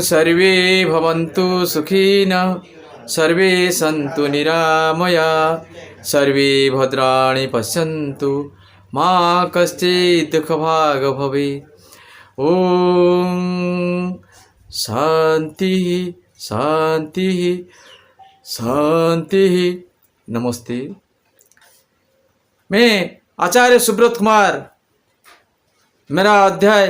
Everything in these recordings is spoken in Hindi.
सर्वे भवन्तु सुखिनः सर्वे सन्तु निरामया सर्वे भद्राणि पश्यन्तु मा कश्चित् दुःखभाग् भवेत्। ओम शांति शांति शांति। नमस्ते। मैं आचार्य सुब्रत कुमार, मेरा अध्याय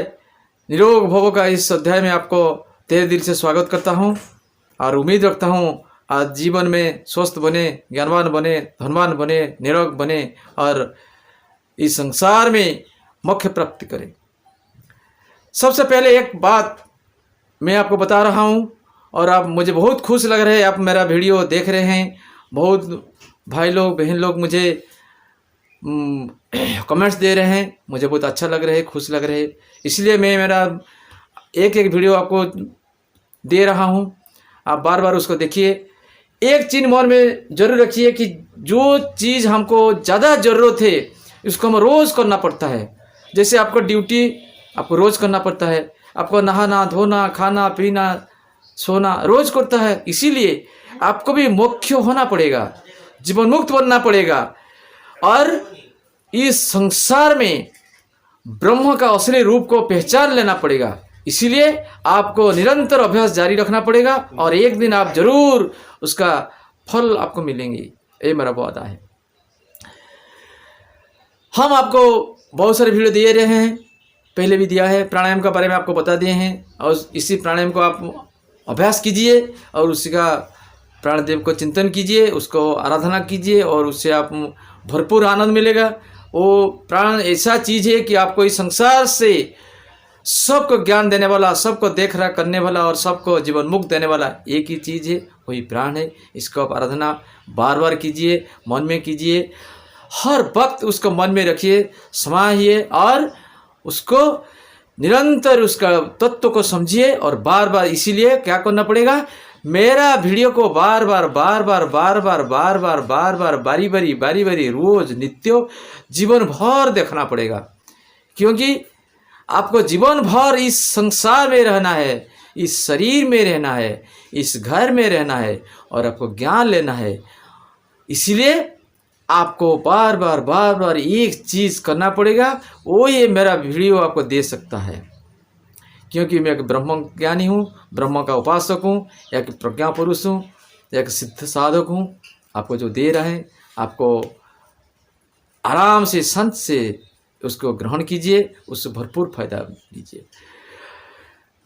निरोग भव का इस अध्याय में आपको तहे दिल से स्वागत करता हूं और उम्मीद रखता हूं आज जीवन में स्वस्थ बने, ज्ञानवान बने, धनवान बने, निरोग बने और इस संसार में मोक्ष प्राप्ति करें। सबसे पहले एक बात मैं आपको बता रहा हूं और आप मुझे बहुत खुश लग रहे हैं, आप मेरा वीडियो देख रहे हैं। बहुत भाई लोग बहन लोग मुझे कमेंट्स दे रहे हैं, मुझे बहुत अच्छा लग रहा है, खुश लग रहे हैं। इसलिए मैं मेरा एक एक वीडियो आपको दे रहा हूं, आप बार बार उसको देखिए। एक चीज़ मन में जरूर रखिए कि जो चीज़ हमको ज़्यादा ज़रूरत है उसको हम रोज़ करना पड़ता है। जैसे आपको ड्यूटी आपको रोज़ करना पड़ता है, आपको नहाना धोना खाना पीना सोना रोज़ करता है। इसीलिए आपको भी मोक्ष होना पड़ेगा, जीवन मुक्त बनना पड़ेगा और इस संसार में ब्रह्म का असली रूप को पहचान लेना पड़ेगा। इसीलिए आपको निरंतर अभ्यास जारी रखना पड़ेगा और एक दिन आप जरूर उसका फल आपको मिलेंगे, ये मेरा वादा है। हम आपको बहुत सारे वीडियो दे रहे हैं, पहले भी दिया है, प्राणायाम के बारे में आपको बता दिए हैं और इसी प्राणायाम को आप अभ्यास कीजिए और उसी का प्राणदेव को चिंतन कीजिए, उसको आराधना कीजिए और उससे आप भरपूर आनंद मिलेगा। वो प्राण ऐसा चीज़ है कि आपको इस संसार से सबको ज्ञान देने वाला, सबको देख रहा करने वाला और सबको जीवन मुक्त देने वाला एक ही चीज़ है, वही प्राण है। इसको आप आराधना बार बार कीजिए, मन में कीजिए, हर वक्त उसको मन में रखिए, समाहिए और उसको निरंतर उसका तत्व को समझिए और बार बार। इसीलिए क्या करना पड़ेगा, मेरा वीडियो को बार बार बार बार बार बार बार बार बार बार बारी बारी रोज नित्य जीवन भर देखना पड़ेगा, क्योंकि आपको जीवन भर इस संसार में रहना है, इस शरीर में रहना है, इस घर में रहना है और आपको ज्ञान लेना है। इसीलिए आपको बार बार एक चीज़ करना पड़ेगा, वो ये मेरा वीडियो आपको दे सकता है, क्योंकि मैं एक ब्रह्म ज्ञानी हूँ, ब्रह्म का उपासक हूँ, एक प्रज्ञा पुरुष हूँ, एक सिद्ध साधक हूँ। आपको जो दे रहे हैं आपको आराम से संत से उसको ग्रहण कीजिए, उससे भरपूर फायदा लीजिए।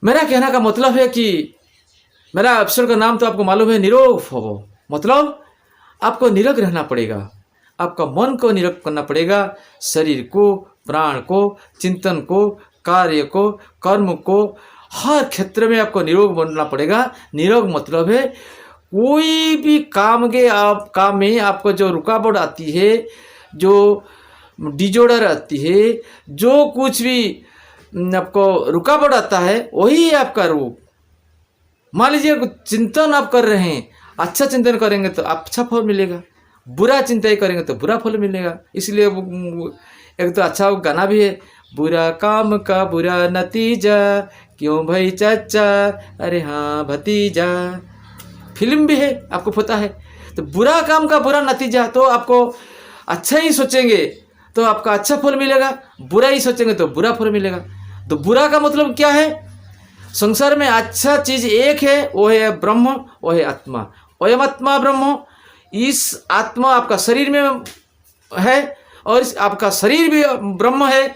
मेरा कहने का मतलब है कि मेरा एपिसोड का नाम तो आपको मालूम है, निरोग भव। मतलब आपको निरोग रहना पड़ेगा, आपका मन को निरोग करना पड़ेगा, शरीर को, प्राण को, चिंतन को, कार्य को, कर्म को, हर क्षेत्र में आपको निरोग बनना पड़ेगा। निरोग मतलब है कोई भी काम में आपको जो रुकावट आती है, जो डिजॉर्डर आती है, जो कुछ भी आपको रुकावट आता है, वही है आपका रूप। मान लीजिए चिंतन आप कर रहे हैं, अच्छा चिंतन करेंगे तो अच्छा फल मिलेगा, बुरा चिंतन करेंगे तो बुरा फल मिलेगा। इसलिए एक तो अच्छा गाना भी है, बुरा काम का बुरा नतीजा क्यों भाई चाचा, अरे हाँ भतीजा, फिल्म भी है, आपको पता है। तो बुरा काम का बुरा नतीजा, तो आपको अच्छा ही सोचेंगे तो आपका अच्छा फल मिलेगा, बुरा ही सोचेंगे तो बुरा फल मिलेगा। तो बुरा का मतलब क्या है, संसार में अच्छा चीज़ एक है, वो है ब्रह्म, वो है आत्मा। अयम आत्मा ब्रह्म, इस आत्मा आपका शरीर में है और इस आपका शरीर भी ब्रह्म है।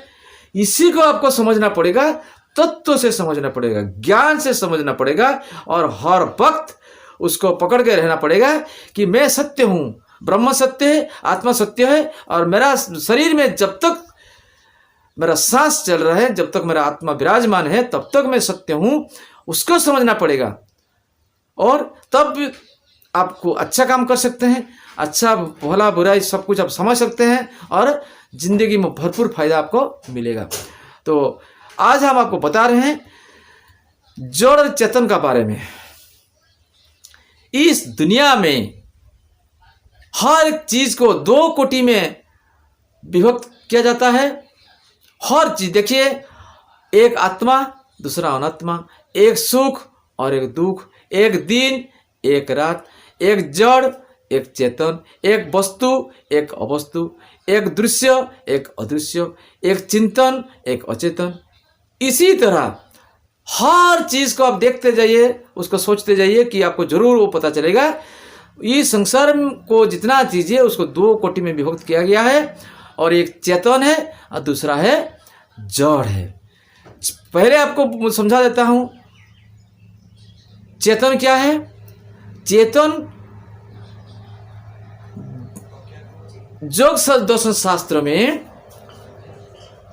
इसी को आपको समझना पड़ेगा, तत्व से समझना पड़ेगा, ज्ञान से समझना पड़ेगा और हर वक्त उसको पकड़ के रहना पड़ेगा कि मैं सत्य हूँ, ब्रह्म सत्य है, आत्मा सत्य है और मेरा शरीर में जब तक मेरा सांस चल रहा है, जब तक मेरा आत्मा विराजमान है, तब तक मैं सत्य हूँ, उसको समझना पड़ेगा। और तब आपको अच्छा काम कर सकते हैं, अच्छा भला बुराई सब कुछ आप समझ सकते हैं और जिंदगी में भरपूर फायदा आपको मिलेगा। तो आज हम आपको बता रहे हैं जड़ चेतन का बारे में। इस दुनिया में हर चीज को दो कोटि में विभक्त किया जाता है। हर चीज देखिए, एक आत्मा दूसरा अनात्मा, एक सुख और एक दुख, एक दिन एक रात, एक जड़ एक चेतन, एक वस्तु एक अवस्तु, एक दृश्य एक अदृश्य, एक चिंतन एक अचेतन। इसी तरह हर चीज को आप देखते जाइए, उसको सोचते जाइए कि आपको जरूर वो पता चलेगा। इस संसार को जितना चीज है उसको दो कोटि में विभक्त किया गया है, और एक चेतन है और दूसरा है जड़ है। पहले आपको समझा देता हूं चेतन क्या है। चेतन योग दर्शन शास्त्र में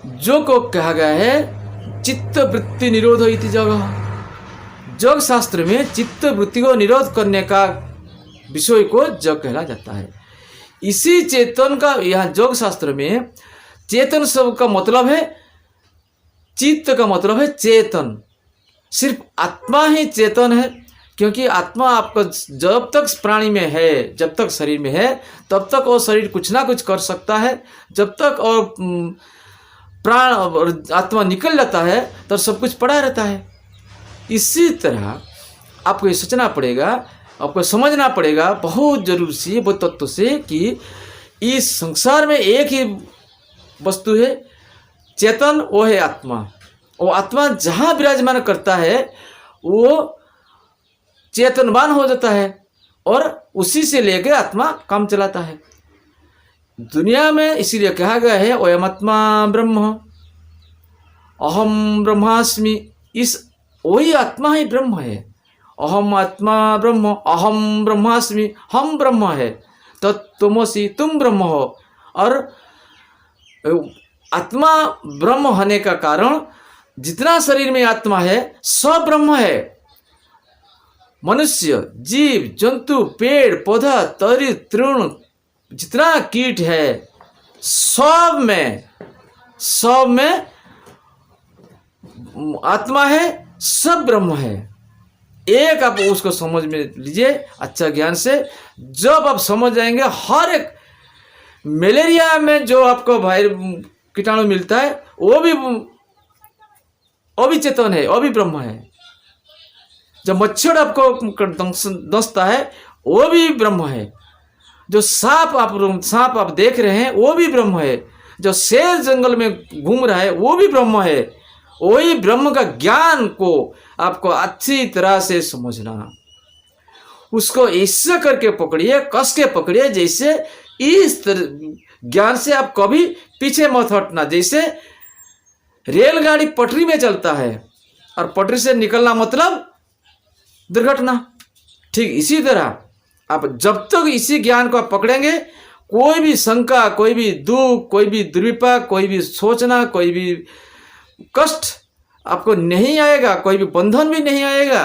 जो को कहा गया है चित्त वृत्ति निरोध इति जगह। योग शास्त्र में चित्त वृत्ति को निरोध करने का विषय को जग कहला जाता है। इसी चेतन का यहाँ योग शास्त्र में चेतन शब्द का मतलब है, चित्त का मतलब है चेतन। सिर्फ आत्मा ही चेतन है, क्योंकि आत्मा आपका जब तक प्राणी में है, जब तक शरीर में है, तब तक वो शरीर कुछ ना कुछ कर सकता है। जब तक और प्राण और आत्मा निकल जाता है तब सब कुछ पड़ा रहता है। इसी तरह आपको ये सोचना पड़ेगा, आपको समझना पड़ेगा बहुत जरूर से वो तत्व से कि इस संसार में एक ही वस्तु है चेतन, वो है आत्मा। वो आत्मा जहाँ विराजमान करता है वो चेतनवान हो जाता है और उसी से लेकर आत्मा काम चलाता है दुनिया में। इसीलिए कहा गया है अयमात्मा ब्रह्म, अहम ब्रह्मास्मि। इस वही आत्मा ही ब्रह्म है। अहम आत्मा ब्रह्म, अहम ब्रह्मास्मि, हम ब्रह्म है, तत्त्वमसि तुम ब्रह्म हो। और आत्मा ब्रह्म होने का कारण जितना शरीर में आत्मा है सब ब्रह्म है। मनुष्य, जीव, जंतु, पेड़ पौधा, तरी तृण, जितना कीट है सब में आत्मा है, सब ब्रह्म है। एक आप उसको समझ में लीजिए अच्छा ज्ञान से। जब आप समझ जाएंगे हर एक मलेरिया में जो आपको कीटाणु मिलता है वो भी चेतन है, वो भी ब्रह्म है। जब मच्छर आपको दंसता है वो भी ब्रह्म है। जो सांप आप देख रहे हैं वो भी ब्रह्म है। जो शेर जंगल में घूम रहा है वो भी ब्रह्म है। वही ब्रह्म का ज्ञान को आपको अच्छी तरह से समझना, उसको ऐसा करके पकड़िए, कस के पकड़िए, जैसे इस ज्ञान से आप कभी पीछे मत हटना। जैसे रेलगाड़ी पटरी में चलता है और पटरी से निकलना मतलब दुर्घटना, ठीक इसी तरह आप जब तक इसी ज्ञान को आप पकड़ेंगे कोई भी शंका, कोई भी दुख, कोई भी दुर्विपाक, कोई भी सोचना, कोई भी कष्ट आपको नहीं आएगा, कोई भी बंधन भी नहीं आएगा।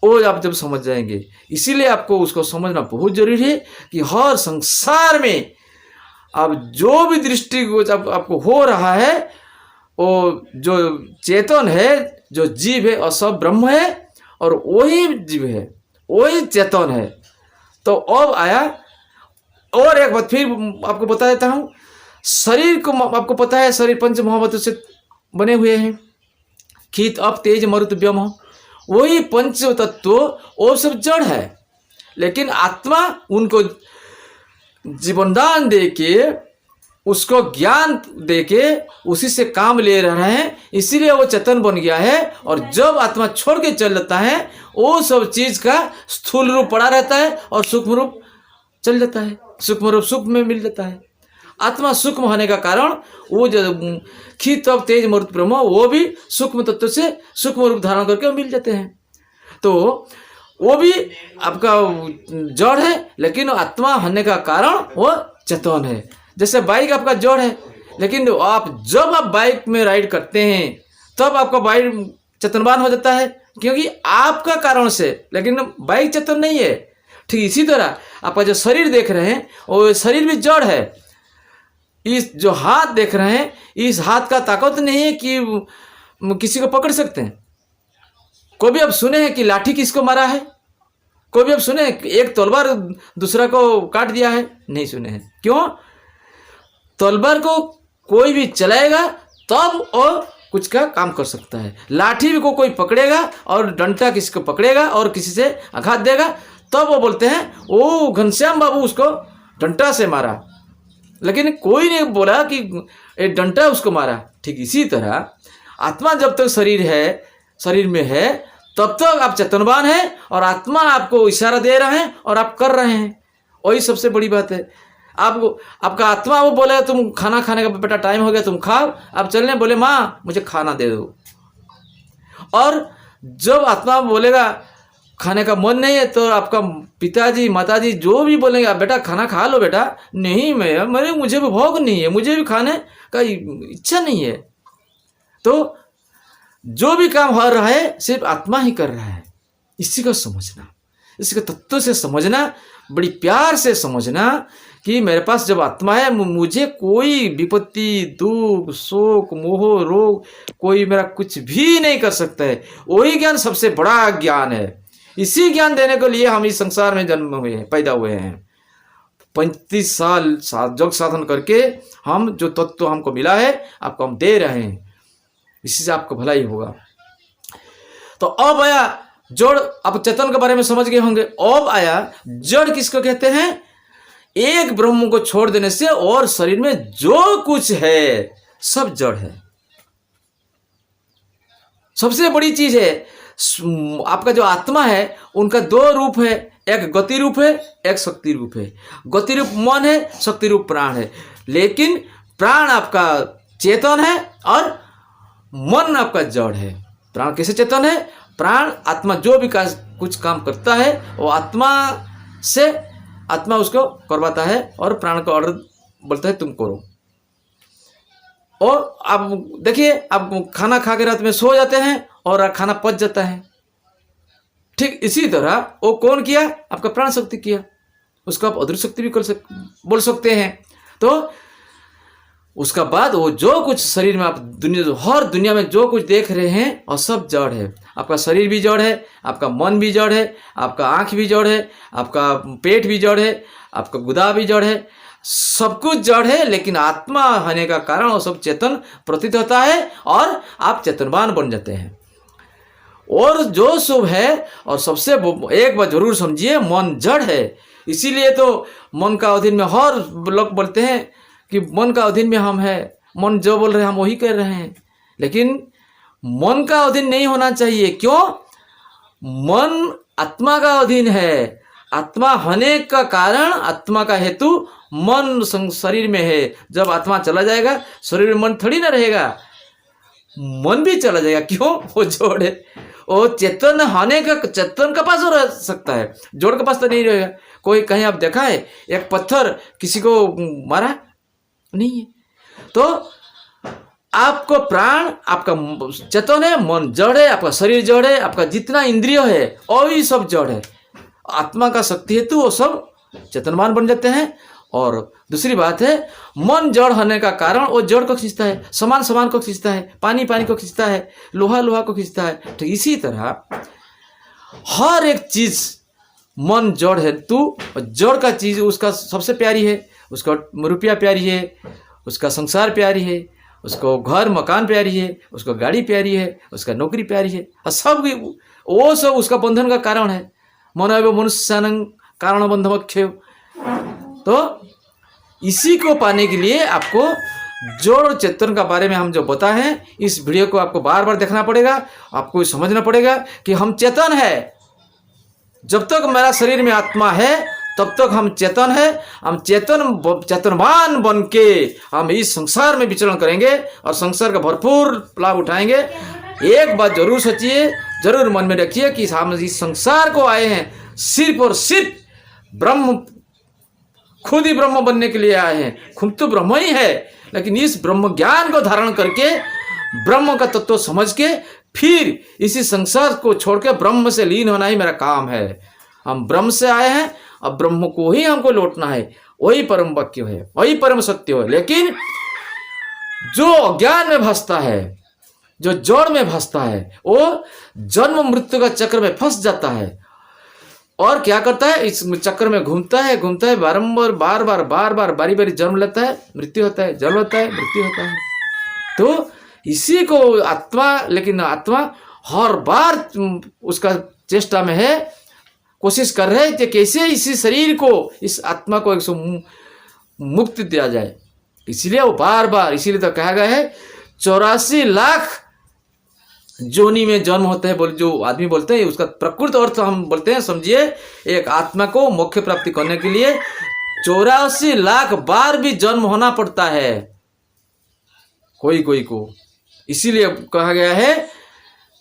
वो आप जब समझ जाएंगे, इसीलिए आपको उसको समझना बहुत जरूरी है कि हर संसार में अब जो भी दृष्टि जब आपको हो रहा है वो जो चेतन है, जो जीव है और सब ब्रह्म है और वही जीव है, वही चेतन है। तो अब आया और एक बात फिर आपको बता देता हूँ। शरीर को आपको पता है शरीर पंच महाभूतों से बने हुए हैं, खीत अप तेज मरुत व्योम। वही पंच तत्व वो सब जड़ है, लेकिन आत्मा उनको जीवनदान देके, उसको ज्ञान देके उसी से काम ले रहे हैं, इसीलिए वो चेतन बन गया है। और जब आत्मा छोड़ के चल जाता है वो सब चीज का स्थूल रूप पड़ा रहता है और सूक्ष्म रूप चल जाता है, सूक्ष्म रूप सुख में मिल जाता है। आत्मा सूक्ष्म होने का कारण वो जो खीत तप तेज मरुत ब्रह्म वो भी सूक्ष्म तत्व से सूक्ष्म रूप धारण करके मिल जाते हैं। तो वो भी आपका जड़ है, लेकिन आत्मा होने का कारण वो चेतन है। जैसे बाइक आपका जड़ है, लेकिन आप जब आप बाइक में राइड करते हैं तब आपका बाइक चेतनवान हो जाता है, क्योंकि आपका कारण से, लेकिन बाइक चेतन नहीं है। ठीक इसी तरह आपका जो शरीर देख रहे हैं वो शरीर भी जड़ है। इस जो हाथ देख रहे हैं, इस हाथ का ताकत नहीं है कि किसी को पकड़ सकते हैं। कोई भी आप सुने हैं कि लाठी किसको मारा है? कोई भी आप सुने हैं एक तलवार दूसरा को काट दिया है? नहीं सुने हैं। क्यों? तलवार को कोई भी चलाएगा तब वो कुछ का काम कर सकता है। लाठी को कोई पकड़ेगा और डंडा किसी को पकड़ेगा और किसी से आघात देगा, तब वो बोलते हैं ओ घनश्याम बाबू उसको डंडा से मारा, लेकिन कोई नहीं बोला कि एक डंडा उसको मारा। ठीक इसी तरह आत्मा जब तक शरीर में है तब तक आप चेतनवान हैं और आत्मा आपको इशारा दे रहा है और आप कर रहे हैं। वही सबसे बड़ी बात है। आपका आत्मा वो बोले तुम खाना खाने का बेटा टाइम हो गया तुम खाओ, आप चलने बोले माँ मुझे खाना दे दो, और जब आत्मा बोलेगा खाने का मन नहीं है तो आपका पिताजी माताजी जो भी बोलेंगे आप बेटा खाना खा लो बेटा, नहीं मुझे भी भूख नहीं है, मुझे भी खाने का इच्छा नहीं है। तो जो भी काम हो रहा है सिर्फ आत्मा ही कर रहा है। इसी को समझना, इसके तत्व से समझना, बड़ी प्यार से समझना कि मेरे पास जब आत्मा है मुझे कोई विपत्ति दुख शोक मोह रोग कोई मेरा कुछ भी नहीं कर सकता है। वही ज्ञान सबसे बड़ा ज्ञान है। इसी ज्ञान देने के लिए हम इस संसार में जन्म हुए हैं, पैदा हुए हैं। 35 साल जग साधन करके हम जो तत्व हमको मिला है आपको हम दे रहे हैं, इसी से आपको भलाई होगा। तो अब आया जड़, आप चेतन के बारे में समझ गए होंगे। अब आया जड़ किसको कहते हैं? एक ब्रह्म को छोड़ देने से और शरीर में जो कुछ है सब जड़ है। सबसे बड़ी चीज है आपका जो आत्मा है उनका दो रूप है, एक गति रूप है एक शक्ति रूप है। गति रूप मन है, शक्ति रूप प्राण है। लेकिन प्राण आपका चेतन है और मन आपका जड़ है। प्राण कैसे चेतन है? प्राण आत्मा जो भी कुछ काम करता है वो आत्मा से आत्मा उसको करवाता है और प्राण को ऑर्डर बोलता है तुम करो। और आप देखिए, आप खाना खा के रात में सो जाते हैं और खाना पच जाता है। ठीक इसी तरह वो कौन किया? आपका प्राण शक्ति किया। उसको आप अदृश्य शक्ति भी बोल सकते हैं। तो उसका बाद वो जो कुछ शरीर में आप हर दुनिया में जो कुछ देख रहे हैं और सब जड़ है। आपका शरीर भी जड़ है, आपका मन भी जड़ है, आपका आँख भी जड़ है, आपका पेट भी जड़ है, आपका गुदा भी जड़ है, सब कुछ जड़ है। लेकिन आत्मा होने का कारण वो सब चेतन प्रतीत होता है और आप चेतनवान बन जाते हैं। और जो शुभ है, और सबसे एक बार जरूर समझिए, मन जड़ है। इसीलिए तो मन का अधीन में हर लोग बोलते हैं कि मन का अधीन में हम है, मन जो बोल रहे हैं हम वही कर रहे हैं। लेकिन मन का अधीन नहीं होना चाहिए। क्यों? मन आत्मा का अधीन है। आत्मा होने का कारण, आत्मा का हेतु मन शरीर में है। जब आत्मा चला जाएगा शरीर में मन थोड़ी ना रहेगा, मन भी चला जाएगा। क्यों? वो जोड़ है। वो चेतन होने का, चेतन के पास रह सकता है, जोड़ के पास तो नहीं रहेगा। कोई कहीं आप देखा है एक पत्थर किसी को मारा? नहीं है। तो आपको प्राण आपका चेतन है, मन जड़ है, आपका शरीर जड़ है, आपका जितना इंद्रिय है और भी सब जड़ है। आत्मा का शक्ति हेतु वो सब चेतनवान बन जाते हैं। और दूसरी बात है, मन जड़ होने का कारण वो जड़ को खींचता है, सामान को खींचता है, पानी को खींचता है, लोहा को खींचता है। तो इसी तरह हर एक चीज मन जड़ है। तो जड़ का चीज उसका सबसे प्यारी है, उसका रुपया प्यारी है, उसका संसार प्यारी है, उसको घर मकान प्यारी है, उसको गाड़ी प्यारी है, उसका नौकरी प्यारी है, और सब वो सब उसका बंधन का कारण है। मनोव मनुष्यानं कारण बंधमोक्षय। तो इसी को पाने के लिए आपको जड़ चेतन का बारे में हम जो बताए हैं, इस वीडियो को आपको बार बार देखना पड़ेगा। आपको समझना पड़ेगा कि हम चेतन है। जब तक मेरा शरीर में आत्मा है तब तक हम चेतन है। हम चेतनवान बन के हम इस संसार में विचरण करेंगे और संसार का भरपूर लाभ उठाएंगे। एक बात जरूर सोचिए, जरूर मन में रखिए कि हम इस संसार को आए हैं सिर्फ और सिर्फ ब्रह्म, खुद ही ब्रह्म बनने के लिए आए हैं। खुद तो ब्रह्म ही है, लेकिन इस ब्रह्म ज्ञान को धारण करके ब्रह्म का तत्व समझ के फिर इसी संसार को छोड़ के ब्रह्म से लीन होना ही मेरा काम है। हम ब्रह्म से आए हैं, अब ब्रह्म को ही हमको लौटना है। वही परम वाक्य है, वही परम सत्य है। लेकिन जो अज्ञान में फंसता है, जो जड़ में फंसता है, वो जन्म मृत्यु का चक्र में फंस जाता है और क्या करता है? इस चक्कर में घूमता है बारंबार बार बार बारी जन्म लेता है, मृत्यु होता है, जन्म होता है, मृत्यु होता है। तो इसी को आत्मा, लेकिन आत्मा हर बार उसका चेष्टा में है, कोशिश कर रहे हैं कि कैसे इसी शरीर को, इस आत्मा को एक मुक्ति दिया जाए। इसीलिए वो बार बार, इसीलिए तो कहा गया है 84 लाख जोनी में जन्म होते हैं, जो आदमी बोलते हैं, उसका प्रकृत अर्थ हम बोलते हैं, समझिए, एक आत्मा को मोक्ष प्राप्ति करने के लिए 84 लाख बार भी जन्म होना पड़ता है कोई कोई को। इसीलिए कहा गया है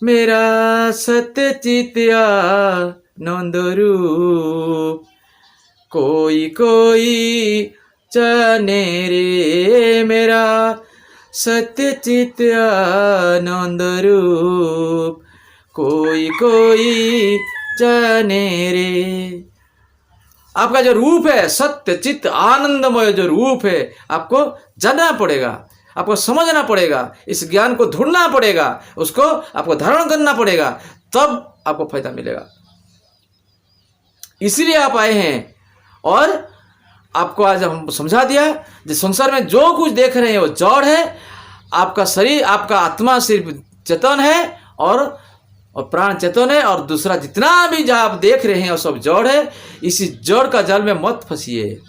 मेरा सत्य चित्त आनंद रूप, कोई कोई जाने रे मेरा सत्य चित्त आनंद रूप, कोई कोई जाने रे। आपका जो रूप है, सत्य चित्त आनंदमय जो रूप है, आपको जानना पड़ेगा, आपको समझना पड़ेगा, इस ज्ञान को ढूंढना पड़ेगा, उसको आपको धारण करना पड़ेगा, तब आपको फायदा मिलेगा। इसीलिए आप आए हैं और आपको आज हम समझा दिया, जिस संसार में जो कुछ देख रहे हैं वो जड़ है, आपका शरीर, आपका आत्मा सिर्फ चेतन है और प्राण चेतन है, और दूसरा जितना भी जहाँ आप देख रहे हैं वो सब जड़ है। इसी जड़ का जाल में मत फंसिए।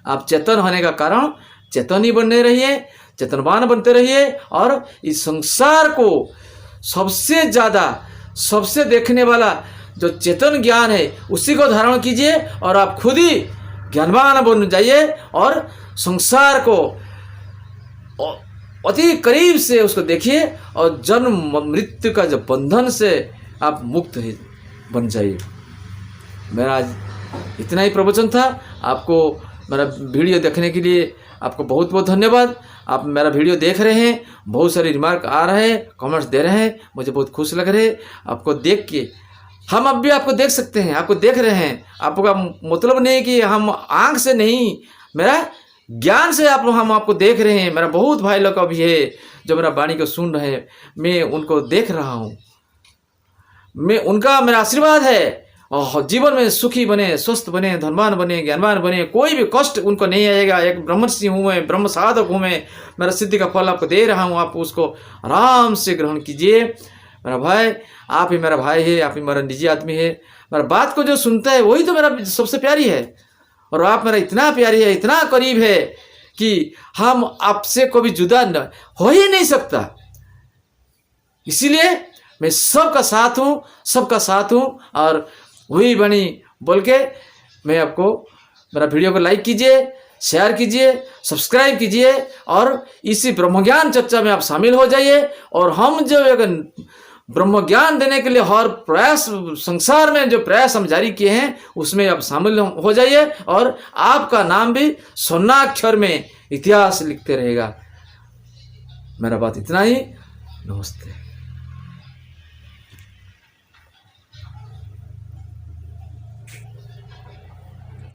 आप चेतन होने का कारण चेतन ही बने रहिए, चेतनवान बनते रहिए, और इस संसार को सबसे ज़्यादा, सबसे देखने वाला जो चेतन ज्ञान है उसी को धारण कीजिए, और आप खुद ही ज्ञानवान बन जाइए, और संसार को अति करीब से उसको देखिए, और जन्म मृत्यु का जो बंधन से आप मुक्त बन जाइए। मेरा आज इतना ही प्रवचन था। आपको मेरा वीडियो देखने के लिए आपको बहुत बहुत धन्यवाद। आप मेरा वीडियो देख रहे हैं, बहुत सारे रिमार्क आ रहे हैं, कमेंट्स दे रहे हैं, मुझे बहुत खुश लग रहे हैं आपको देख के। हम अब भी आपको देख सकते हैं, आपको देख रहे हैं। आपका मतलब नहीं कि हम आँख से नहीं, मेरा ज्ञान से हम आपको देख रहे हैं। मेरा बहुत भाई लोग अभी है जो मेरा वाणी को सुन रहे हैं, मैं उनको देख रहा हूँ। मैं उनका मेरा आशीर्वाद है, और जीवन में सुखी बने, स्वस्थ बने, धनवान बने, ज्ञानवान बने, कोई भी कष्ट उनको नहीं आएगा। एक ब्रह्मर्षि हूँ मैं, ब्रह्म साधक हूँ मैं, मेरा सिद्धि का फल आपको दे रहा हूँ, आप उसको आराम से ग्रहण कीजिए। मेरा भाई, आप ही मेरा भाई है, आप ही मेरा निजी आदमी है। मेरा बात को जो सुनता है वही तो मेरा सबसे प्यारी है, और आप मेरा इतना प्यारी है, इतना करीब है कि हम आपसे कभी जुदा हो ही नहीं सकता। इसीलिए मैं सबका साथ हूँ, सबका साथ हूँ। और वही बनी बोल के मैं आपको, मेरा वीडियो को लाइक कीजिए, शेयर कीजिए, सब्सक्राइब कीजिए, और इसी ब्रह्मज्ञान चर्चा में आप शामिल हो जाइए। और हम जो ब्रह्म ज्ञान देने के लिए हर प्रयास, संसार में जो प्रयास हम जारी किए हैं, उसमें आप शामिल हो जाइए, और आपका नाम भी स्वर्णाक्षर में इतिहास लिखते रहेगा। मेरा बात इतना ही। नमस्ते।